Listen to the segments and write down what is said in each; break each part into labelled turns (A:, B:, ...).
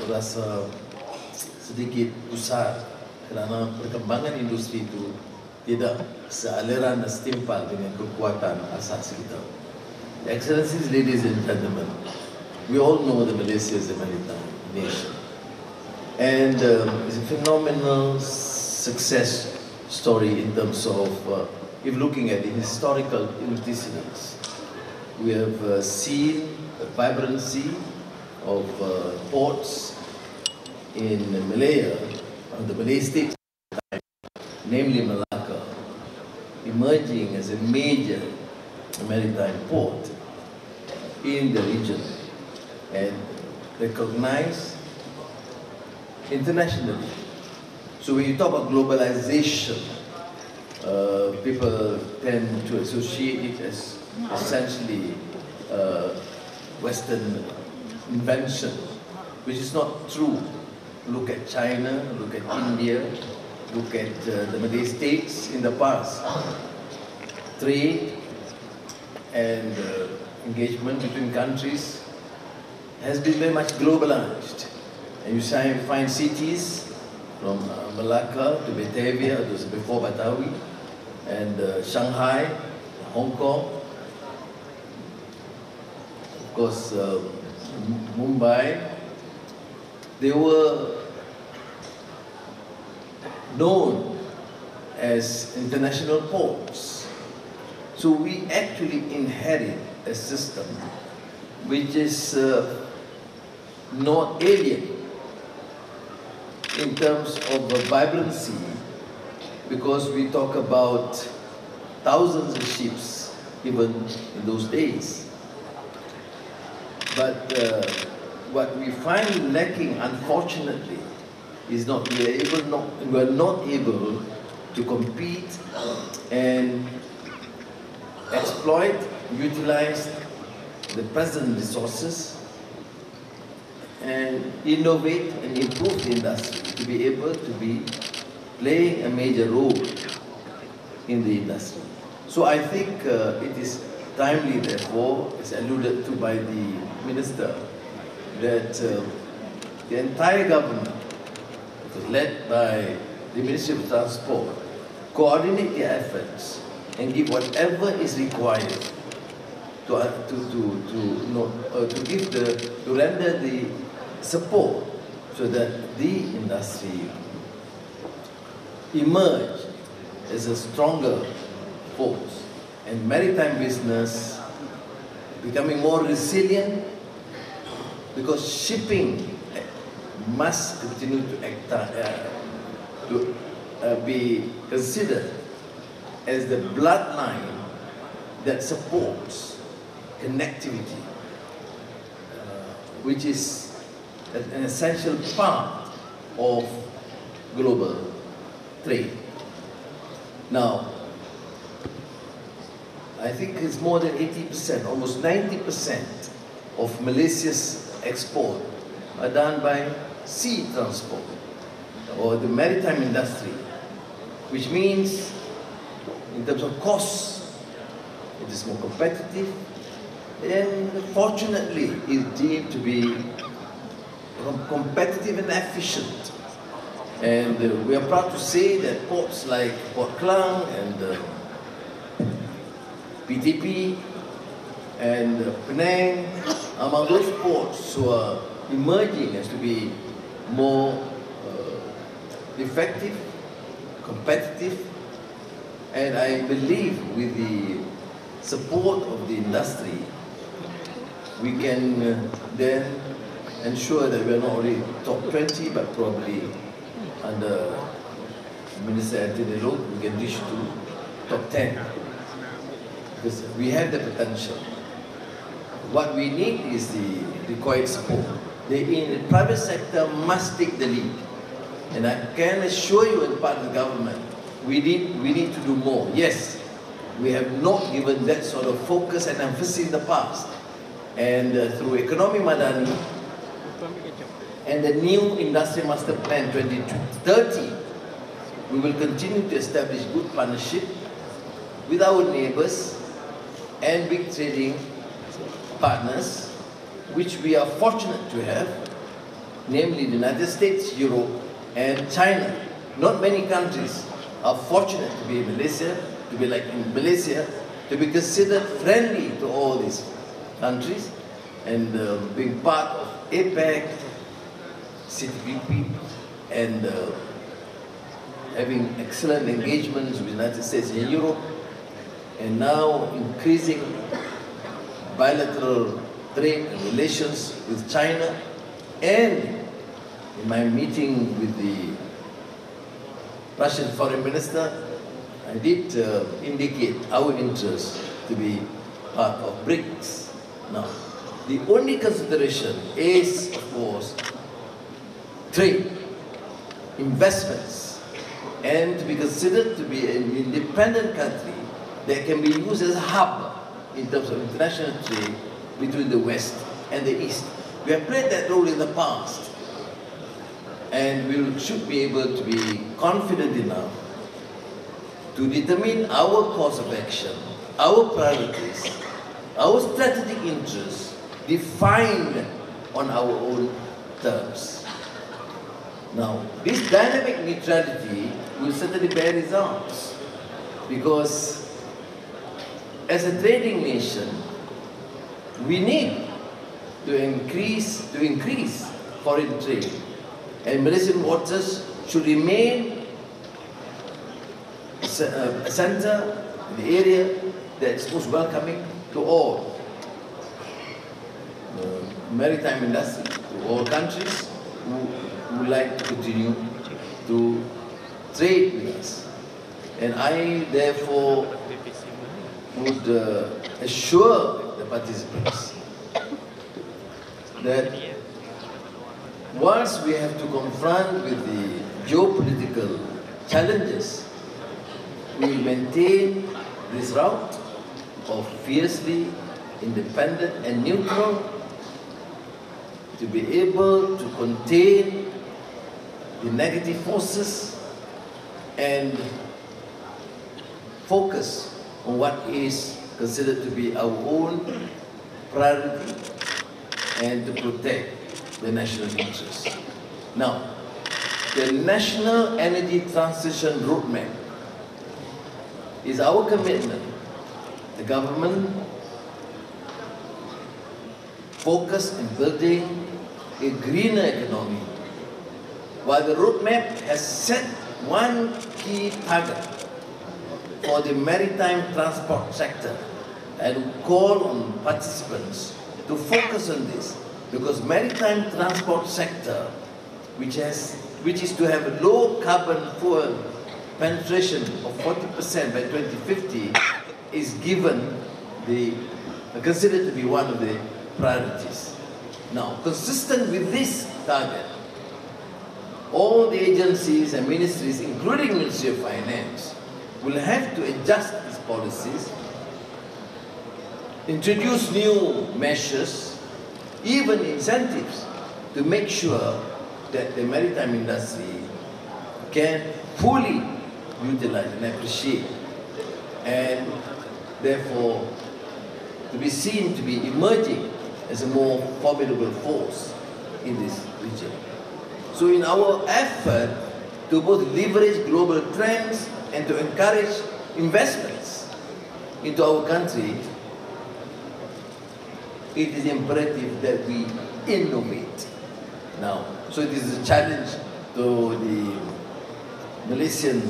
A: rasa sedikit pusat kerana perkembangan industri itu tidak sealiran dan setimpal dengan kekuatan asas kita. Excellencies, ladies and gentlemen, we all know that Malaysia is a maritime nation, and it's a phenomenal success story in terms of if looking at the historical antecedents. We have seen the vibrancy of ports in Malaya, the Malay states, namely Malacca, emerging as a major maritime port in the region and recognized internationally. So when you talk about globalization, people tend to associate it as essentially Western invention, which is not true. Look at China, look at India, look at the Malay states in the past. Trade and engagement between countries has been very much globalized. And you find cities from Malacca to Batavia, those before Batawi, and Shanghai, Hong Kong, of course Mumbai. They were known as international ports. So we actually inherit a system which is not alien in terms of vibrancy, because we talk about thousands of ships even in those days. But what we find lacking, unfortunately, is we are not able to compete and exploit, utilize the present resources and innovate and improve the industry to be able to be playing a major role in the industry. So I think it is timely, therefore, as alluded to by the Minister, that the entire government, led by the Ministry of Transport, coordinate their efforts and give whatever is required to render the support so that the industry emerge as a stronger force and maritime business becoming more resilient, because shipping must continue to be considered as the bloodline that supports connectivity, which is an essential part of global trade. Now, I think it's more than 80%, almost 90% of Malaysia's export are done by sea transport or the maritime industry, which means in terms of costs, it is more competitive and fortunately is deemed to be competitive and efficient. And we are proud to say that ports like Port Klang and PTP and Penang, among those ports who are emerging as to be more effective, competitive, and I believe with the support of the industry, we can then ensure that we are not only top 20, but probably under Minister Anthony Loh, we can reach to top 10. Because we have the potential. What we need is the required support. The private sector must take the lead. And I can assure you, as part of the government, we need to do more. Yes, we have not given that sort of focus and emphasis in the past. And through Economy Madani and the new Industry Master Plan 2030, we will continue to establish good partnership with our neighbors and big trading partners, which we are fortunate to have, namely the United States, Europe, and China. Not many countries are fortunate to be in Malaysia, to be like in Malaysia, to be considered friendly to all these countries, and being part of APEC, CTPP, and having excellent engagements with the United States and Europe, and now increasing bilateral trade and relations with China. And in my meeting with the Russian Foreign Minister, I did indicate our interest to be part of BRICS. Now, the only consideration is, of course, trade, investments, and to be considered to be an independent country that can be used as a hub in terms of international trade between the West and the East. We have played that role in the past, and we should be able to be confident enough to determine our course of action, our priorities, our strategic interests, defined on our own terms. Now, this dynamic neutrality will certainly bear results, because as a trading nation, we need to increase foreign trade, and Malaysian waters should remain a center, the area that is most welcoming to all maritime industry, to all countries who would like to continue to trade with us. And I therefore would assure the participants that once we have to confront with the geopolitical challenges, we will maintain this route of fiercely independent and neutral, to be able to contain the negative forces and focus on what is considered to be our own priority, and to protect the national interest. Now, the National Energy Transition Roadmap is our commitment. The government focused in building a greener economy, while the roadmap has set one key target for the maritime transport sector, and call on participants to focus on this, because maritime transport sector, which is to have a low carbon fuel penetration of 40% by 2050, is considered to be one of the priorities. Now, consistent with this target, all the agencies and ministries, including Ministry of Finance, will have to adjust its policies, introduce new measures, even incentives, to make sure that the maritime industry can fully utilize and appreciate, and therefore to be seen to be emerging as a more formidable force in this region. So in our effort to both leverage global trends and to encourage investments into our country, it is imperative that we innovate now. So it is a challenge to the Malaysian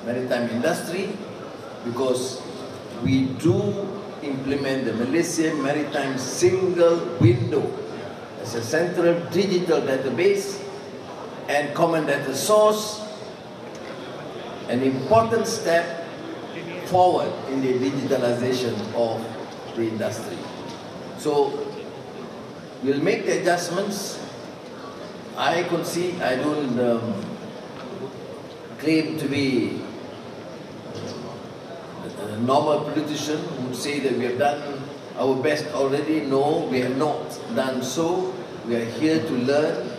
A: maritime industry, because we do implement the Malaysian Maritime Single Window as a central digital database and common data source, an important step forward in the digitalization of the industry. So we'll make the adjustments. I concede, I don't claim to be a normal politician who would say that we have done our best already. No, we have not done so. We are here to learn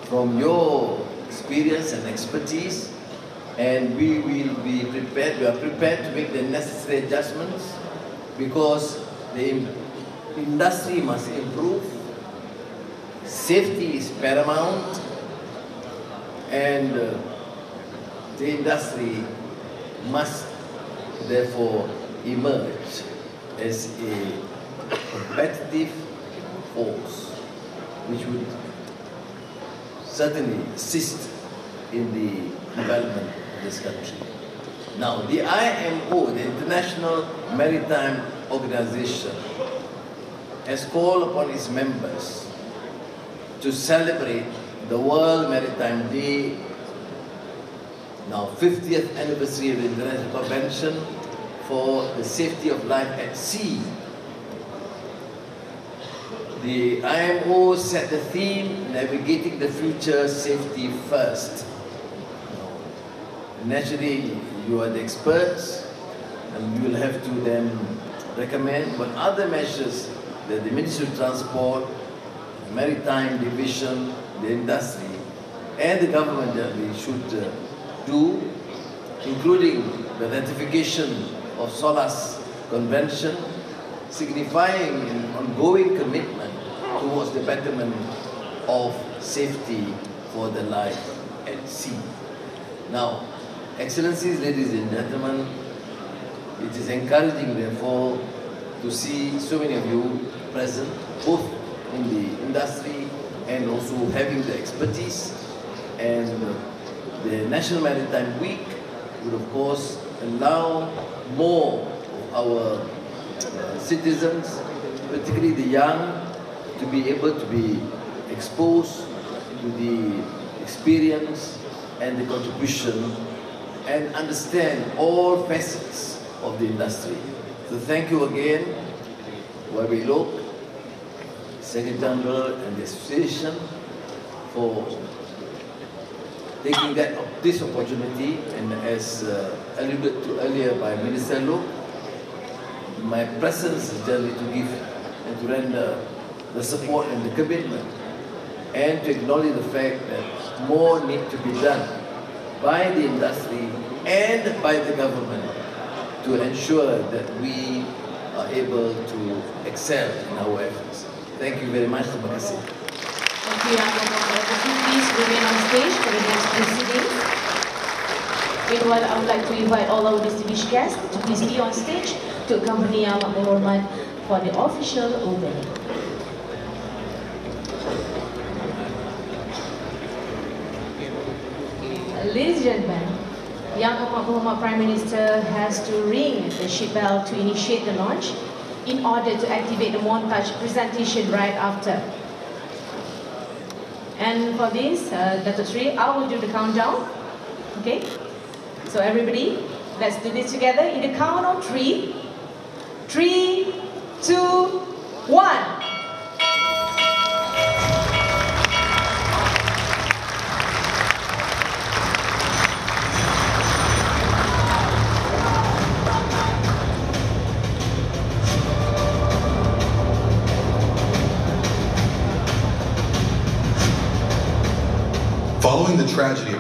A: from your experience and expertise, and we will be prepared, we are prepared to make the necessary adjustments, because the industry must improve, safety is paramount, and the industry must therefore emerge as a competitive force which would certainly assist in the development of this country. Now, the IMO, the International Maritime Organization, has called upon its members to celebrate the World Maritime Day, now 50th anniversary of the International Convention for the Safety of Life at Sea. The IMO set the theme, Navigating the Future, Safety First. Naturally, you are the experts, and you will have to then recommend what other measures that the Ministry of Transport, the Maritime Division, the industry, and the government that we should do, including the ratification of SOLAS Convention, signifying an ongoing commitment towards the betterment of safety for the life at sea. Now, Excellencies, ladies and gentlemen, it is encouraging, therefore, to see so many of you present, both in the industry and also having the expertise. And the National Maritime Week would, of course, allow more of our citizens, particularly the young, to be able to be exposed to the experience and the contribution and understand all facets of the industry. So thank you again, Wabi Lok, Secretary General and the Association for taking this opportunity, and as alluded to earlier by Minister Lok, my presence is generally to give and to render the support and the commitment, and to acknowledge the fact that more need to be done by the industry and by the government to ensure that we are able to excel in our efforts. Thank you very much. Terima kasih.
B: Thank you, Yang Mohamad. Please remain on stage for the next proceedings. Meanwhile, I would like to invite all our distinguished guests to please be on stage to accompany Yang Mohamad for the official opening. Ladies and gentlemen, Yang Mohamad Prime Minister has to ring the ship bell to initiate the launch in order to activate the montage presentation right after. And for this, Dato' Sri, I will do the countdown. Okay? So everybody, let's do this together in the count of 3. 3, 2, 1.
C: Following the tragedy of